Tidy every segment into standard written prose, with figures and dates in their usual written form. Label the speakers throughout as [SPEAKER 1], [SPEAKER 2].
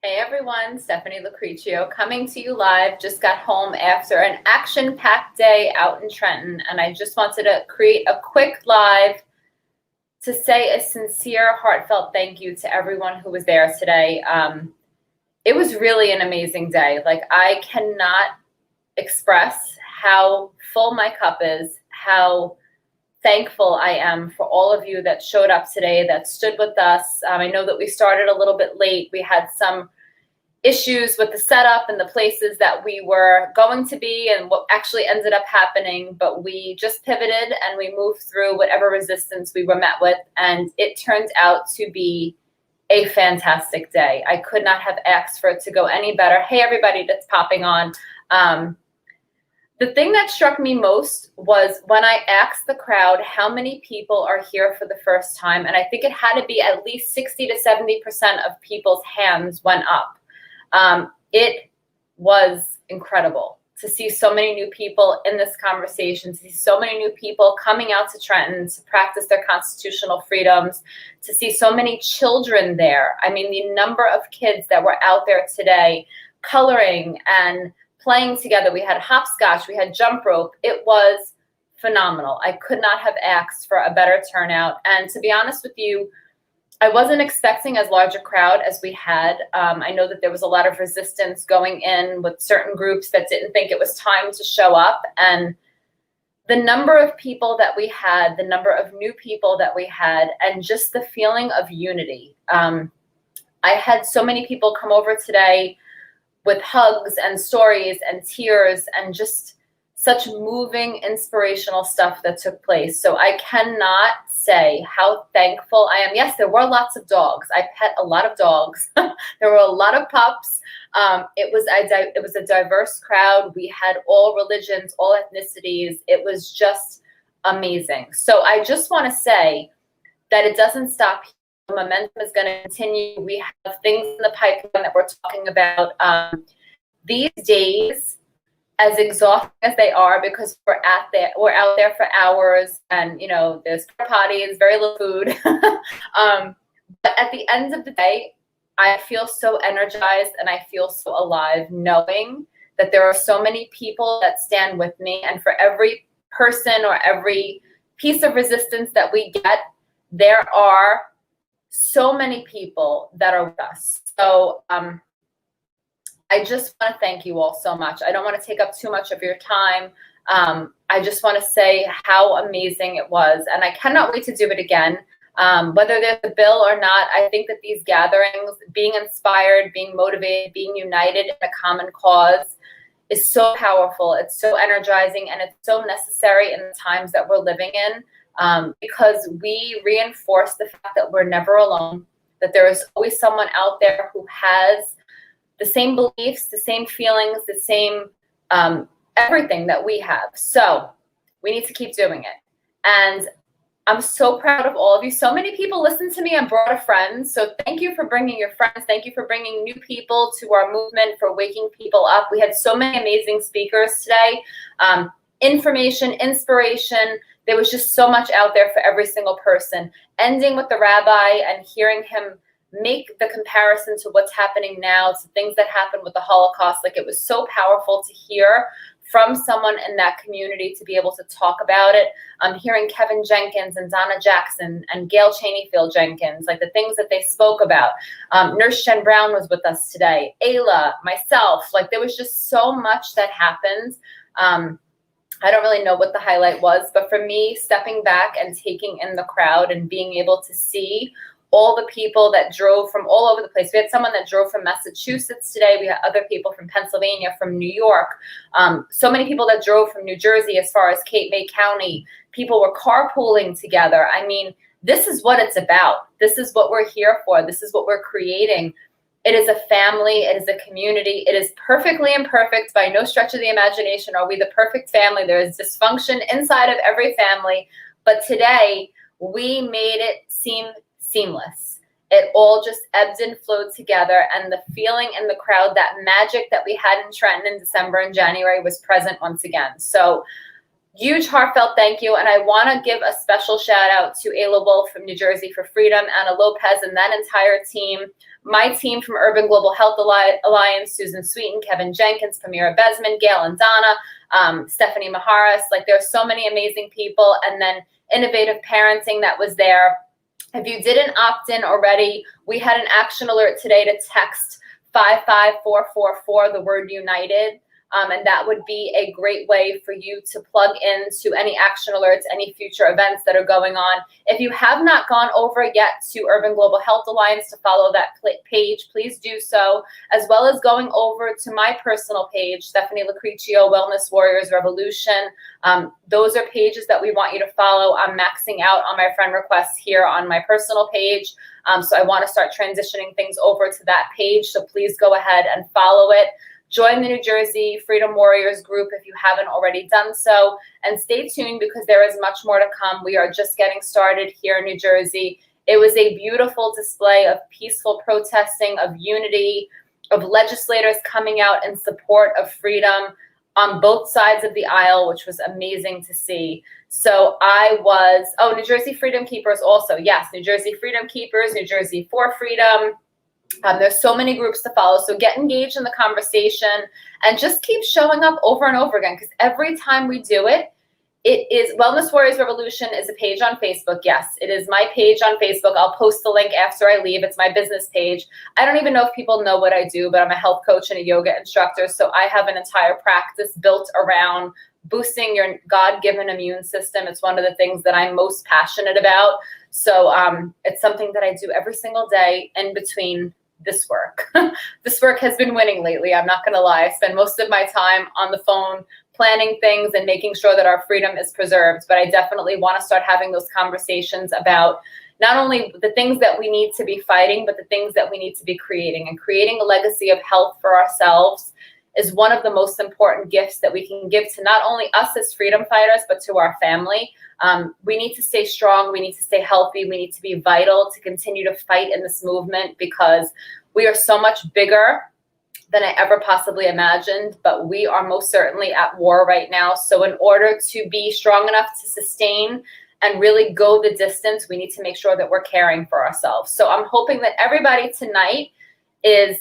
[SPEAKER 1] Hey everyone, Stephanie Lucrezio coming to you live. Just got home after an action-packed day out in Trenton, and I just wanted to create a quick live to say a sincere, heartfelt thank you to everyone who was there today. It was really an amazing day. Like, I cannot express how full my cup is, how thankful I am for all of you that showed up today, that stood with us. I know that we started a little bit late. We had some issues with the setup and the places that we were going to be and what actually ended up happening, but we just pivoted and we moved through whatever resistance we were met with, and it turned out to be a fantastic day. I could not have asked for it to go any better. Hey everybody that's popping on. The thing that struck me most was when I asked the crowd how many people are here for the first time, and I think it had to be at least 60 to 70% of people's hands went up. It was incredible to see so many new people in this conversation, to see so many new people coming out to Trenton to practice their constitutional freedoms, to see so many children there. I mean, the number of kids that were out there today coloring and playing together. We had hopscotch, we had jump rope. It was phenomenal. I could not have asked for a better turnout. And to be honest with you, I wasn't expecting as large a crowd as we had. I know that there was a lot of resistance going in with certain groups that didn't think it was time to show up. And the number of people that we had, the number of new people that we had, and just the feeling of unity. I had so many people come over today with hugs and stories and tears and just such moving, inspirational stuff that took place. So I cannot say how thankful I am. Yes, there were lots of dogs. I pet a lot of dogs. There were a lot of pups. It was a diverse crowd. We had all religions, all ethnicities. It was just amazing. So I just want to say that it doesn't stop here. The momentum is going to continue. We have things in the pipeline that we're talking about. These days, as exhausting as they are, because we're out there for hours, and there's potties, very little food. But at the end of the day, I feel so energized and I feel so alive, knowing that there are so many people that stand with me, and for every person or every piece of resistance that we get, there are so many people that are with us. So I just want to thank you all so much. I don't want to take up too much of your time. I just want to say how amazing it was, and I cannot wait to do it again. Whether there's a bill or not, I think that these gatherings, being inspired, being motivated, being united in a common cause, is so powerful. It's so energizing, and it's so necessary in the times that we're living in. Because we reinforce the fact that we're never alone, that there is always someone out there who has the same beliefs, the same feelings, the same everything that we have. So we need to keep doing it. And I'm so proud of all of you. So many people listen to me and brought a friend. So thank you for bringing your friends. Thank you for bringing new people to our movement, for waking people up. We had so many amazing speakers today. Information, inspiration. There was just so much out there for every single person. Ending with the rabbi and hearing him make the comparison to what's happening now, to things that happened with the Holocaust. Like, it was so powerful to hear from someone in that community, to be able to talk about it. Hearing Kevin Jenkins and Donna Jackson and Gail Cheneyfield Jenkins, like the things that they spoke about. Nurse Jen Brown was with us today. Ayla, myself, like there was just so much that happened. I don't really know what the highlight was, but for me, stepping back and taking in the crowd and being able to see all the people that drove from all over the place. We had someone that drove from Massachusetts today. We had other people from Pennsylvania, from New York. So many people that drove from New Jersey, as far as Cape May County. People were carpooling together. I mean, this is what it's about. This is what we're here for. This is what we're creating. It is a family. It is a community. It is perfectly imperfect. By no stretch of the imagination are we the perfect family. There is dysfunction inside of every family. But today, we made it seem seamless. It all just ebbed and flowed together, and the feeling in the crowd, that magic that we had in Trenton in December and January, was present once again. So huge heartfelt thank you. And I want to give a special shout out to Ayla Wolf from New Jersey for Freedom, Anna Lopez, and that entire team. My team from Urban Global Health Alliance, Susan Sweeten, Kevin Jenkins, Pamira Besman, Gail and Donna, Stephanie Maharis. Like, there's so many amazing people. And then Innovative Parenting that was there. If you didn't opt in already, we had an action alert today to text 55444, the word United. And that would be a great way for you to plug into any action alerts, any future events that are going on. If you have not gone over yet to Urban Global Health Alliance to follow that page, please do so, as well as going over to my personal page, Stephanie Lucrecio, Wellness Warriors Revolution. Those are pages that we want you to follow. I'm maxing out on my friend requests here on my personal page. So I want to start transitioning things over to that page. So please go ahead and follow it. Join the New Jersey Freedom Warriors group if you haven't already done so, and stay tuned because there is much more to come. We are just getting started here in New Jersey. It was a beautiful display of peaceful protesting, of unity, of legislators coming out in support of freedom on both sides of the aisle, which was amazing to see. So New Jersey Freedom Keepers also. Yes, New Jersey Freedom Keepers, New Jersey for Freedom. There's so many groups to follow. So get engaged in the conversation and just keep showing up over and over again, because every time we do it, it is Wellness Warriors Revolution is a page on Facebook. Yes, it is my page on Facebook. I'll post the link after I leave. It's my business page. I don't even know if people know what I do, but I'm a health coach and a yoga instructor. So I have an entire practice built around boosting your God-given immune system. It's one of the things that I'm most passionate about. So it's something that I do every single day in between this work. This work has been winning lately. I'm not going to lie. I spend most of my time on the phone planning things and making sure that our freedom is preserved. But I definitely want to start having those conversations about not only the things that we need to be fighting, but the things that we need to be creating. And creating a legacy of health for ourselves is one of the most important gifts that we can give to not only us as freedom fighters, but to our family. We need to stay strong. We need to stay healthy. We need to be vital to continue to fight in this movement, because we are so much bigger than I ever possibly imagined, but we are most certainly at war right now. So in order to be strong enough to sustain and really go the distance, we need to make sure that we're caring for ourselves. So I'm hoping that everybody tonight is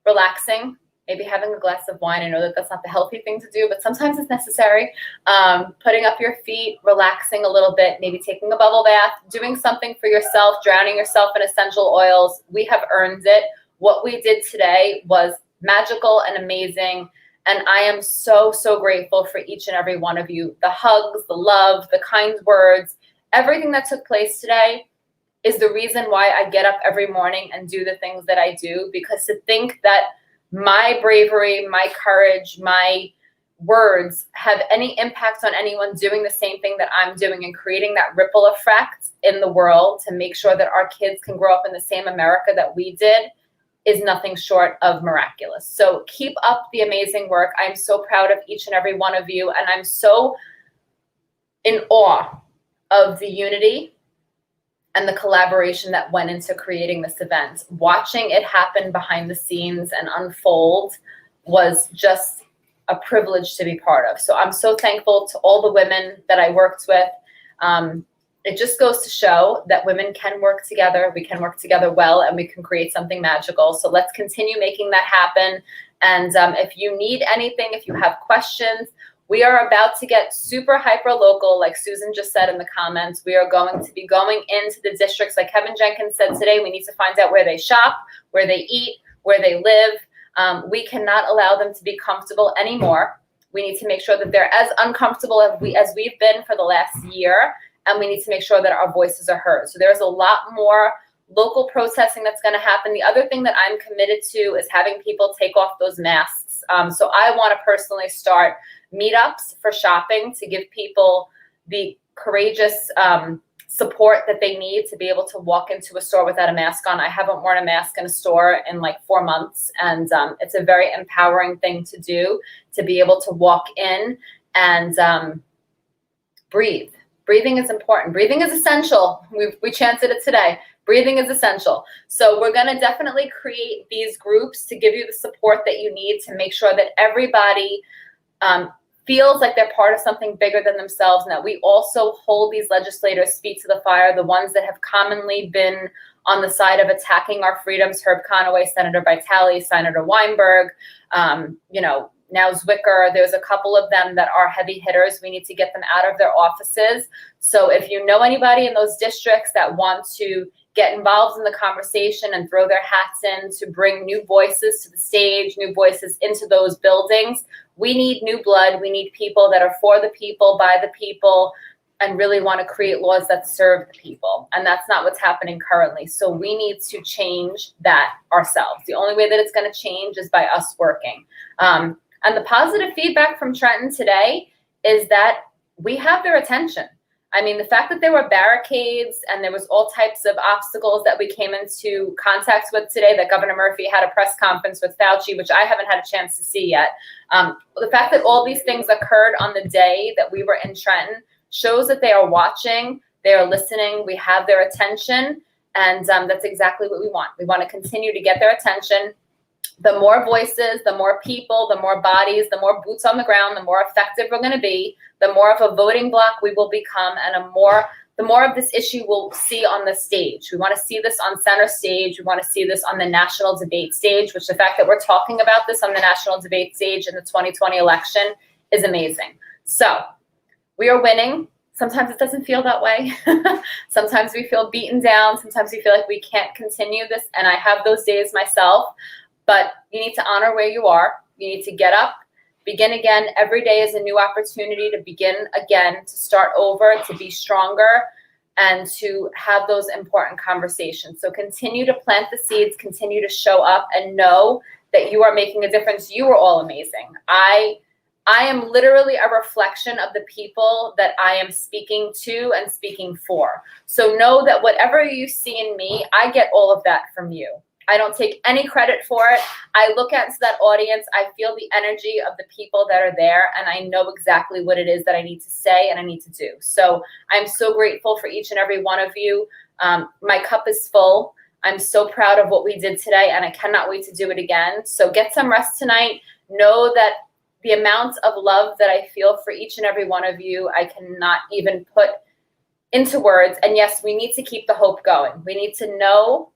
[SPEAKER 1] relaxing, maybe having a glass of wine. I know that that's not the healthy thing to do, but sometimes it's necessary. Putting up your feet, relaxing a little bit, maybe taking a bubble bath, doing something for yourself, drowning yourself in essential oils. We have earned it. What we did today was magical and amazing. And I am so, so grateful for each and every one of you. The hugs, the love, the kind words, everything that took place today is the reason why I get up every morning and do the things that I do. Because to think that my bravery, my courage, my words have any impact on anyone doing the same thing that I'm doing and creating that ripple effect in the world to make sure that our kids can grow up in the same America that we did is nothing short of miraculous. So keep up the amazing work. I'm so proud of each and every one of you, and I'm so in awe of the unity and the collaboration that went into creating this event. Watching it happen behind the scenes and unfold was just a privilege to be part of. So I'm so thankful to all the women that I worked with. It just goes to show that women can work together. We can work together well, and we can create something magical. So let's continue making that happen. And if you need anything, if you have questions, we are about to get super hyper local, like Susan just said in the comments. We are going to be going into the districts, like Kevin Jenkins said today. We need to find out where they shop, where they eat, where they live. We cannot allow them to be comfortable anymore. We need to make sure that they're as uncomfortable as we've been for the last year, and we need to make sure that our voices are heard. So there's a lot more local protesting that's going to happen. The other thing that I'm committed to is having people take off those masks. So I want to personally start meetups for shopping to give people the courageous support that they need to be able to walk into a store without a mask on. I haven't worn a mask in a store in like 4 months, and it's a very empowering thing to do, to be able to walk in and breathe. Breathing is important. Breathing is essential. We chanted it today. Breathing is essential. So we're going to definitely create these groups to give you the support that you need to make sure that everybody feels like they're part of something bigger than themselves, and that we also hold these legislators' feet to the fire, the ones that have commonly been on the side of attacking our freedoms, Herb Conaway, Senator Vitale, Senator Weinberg, now Zwicker. There's a couple of them that are heavy hitters. We need to get them out of their offices. So if you know anybody in those districts that want to get involved in the conversation and throw their hats in to bring new voices to the stage, new voices into those buildings, we need new blood. We need people that are for the people, by the people, and really want to create laws that serve the people. And that's not what's happening currently. So we need to change that ourselves. The only way that it's going to change is by us working. And the positive feedback from Trenton today is that we have their attention. I mean, the fact that there were barricades and there was all types of obstacles that we came into contact with today, that Governor Murphy had a press conference with Fauci, which I haven't had a chance to see yet. The fact that all these things occurred on the day that we were in Trenton shows that they are watching, they are listening, we have their attention, and that's exactly what we want. We want to continue to get their attention. The more voices, the more people, the more bodies, the more boots on the ground, the more effective we're going to be, the more of a voting bloc we will become, and the more of this issue we'll see on the stage. We want to see this on center stage. We want to see this on the national debate stage, which the fact that we're talking about this on the national debate stage in the 2020 election is amazing. So we are winning. Sometimes it doesn't feel that way. Sometimes we feel beaten down. Sometimes we feel like we can't continue this, and I have those days myself. But you need to honor where you are. You need to get up, begin again. Every day is a new opportunity to begin again, to start over, to be stronger, and to have those important conversations. So continue to plant the seeds, continue to show up, and know that you are making a difference. You are all amazing. I am literally a reflection of the people that I am speaking to and speaking for. So know that whatever you see in me, I get all of that from you. I don't take any credit for it. I look into that audience. I feel the energy of the people that are there, and I know exactly what it is that I need to say and I need to do. So I'm so grateful for each and every one of you. My cup is full. I'm so proud of what we did today, and I cannot wait to do it again. So get some rest tonight. Know that the amount of love that I feel for each and every one of you, I cannot even put into words. And yes, we need to keep the hope going. We need to know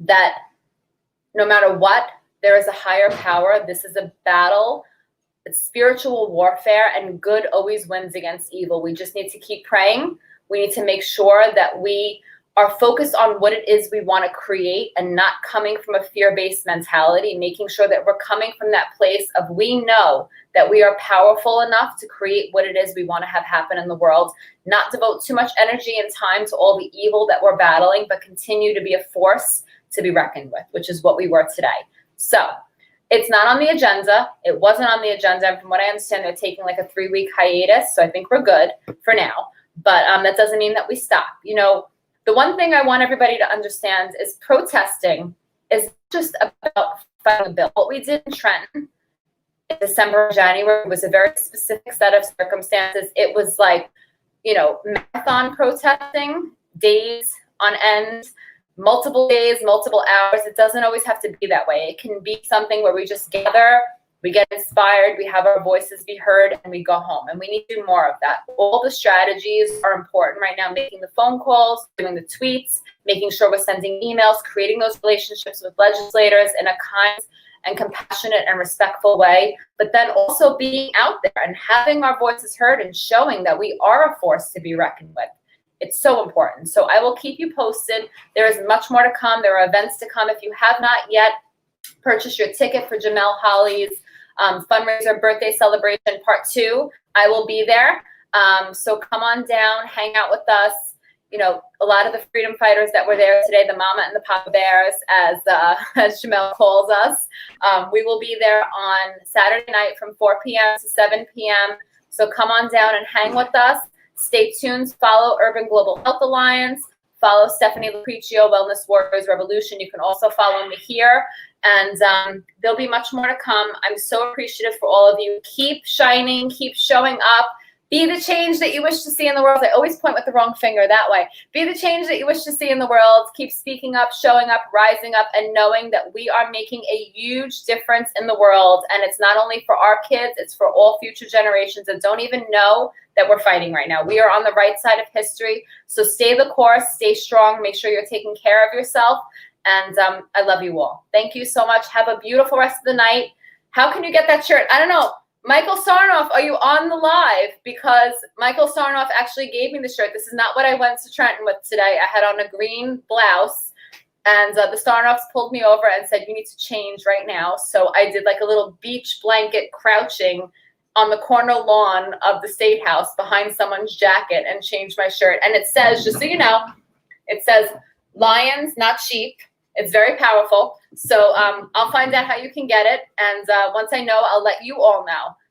[SPEAKER 1] that no matter what, there is a higher power. This is a battle. It's spiritual warfare, and good always wins against evil. We just need to keep praying. We need to make sure that we are focused on what it is we want to create and not coming from a fear-based mentality, making sure that we're coming from that place of we know that we are powerful enough to create what it is we want to have happen in the world, not devote too much energy and time to all the evil that we're battling, but continue to be a force to be reckoned with, which is what we were today. So it's not on the agenda. It wasn't on the agenda. And from what I understand, they're taking like a 3-week hiatus. So I think we're good for now. But that doesn't mean that we stop. You know, the one thing I want everybody to understand is protesting is just about fighting a bill. What we did in Trenton in December, January was a very specific set of circumstances. It was like, marathon protesting, days on end, multiple days, multiple hours. It doesn't always have to be that way. It can be something where we just gather, we get inspired, we have our voices be heard, and we go home. And we need to do more of that. All the strategies are important right now, making the phone calls, doing the tweets, making sure we're sending emails, creating those relationships with legislators in a kind and compassionate and respectful way, but then also being out there and having our voices heard and showing that we are a force to be reckoned with. It's so important. So I will keep you posted. There is much more to come. There are events to come. If you have not yet purchased your ticket for Jamel Holly's fundraiser birthday celebration part 2, I will be there. So come on down, hang out with us. A lot of the freedom fighters that were there today, the mama and the papa bears, as Jamel calls us, we will be there on Saturday night from 4 p.m. to 7 p.m. So come on down and hang with us. Stay tuned. Follow Urban Global Health Alliance. Follow Stephanie Lucrezio, Wellness Warriors Revolution. You can also follow me here. And there'll be much more to come. I'm so appreciative for all of you. Keep shining. Keep showing up. Be the change that you wish to see in the world. I always point with the wrong finger that way. Be the change that you wish to see in the world. Keep speaking up, showing up, rising up, and knowing that we are making a huge difference in the world. And it's not only for our kids, it's for all future generations that don't even know that we're fighting right now. We are on the right side of history. So stay the course, stay strong, make sure you're taking care of yourself. And I love you all. Thank you so much. Have a beautiful rest of the night. How can you get that shirt? I don't know. Michael Sarnoff, are you on the live? Because Michael Sarnoff actually gave me the shirt. This is not what I went to Trenton with today. I had on a green blouse, and the Sarnoffs pulled me over and said, you need to change right now. So I did like a little beach blanket crouching on the corner lawn of the State House behind someone's jacket and changed my shirt. And it says, just so you know, it says, lions, not sheep. It's very powerful. So I'll find out how you can get it. And once I know, I'll let you all know.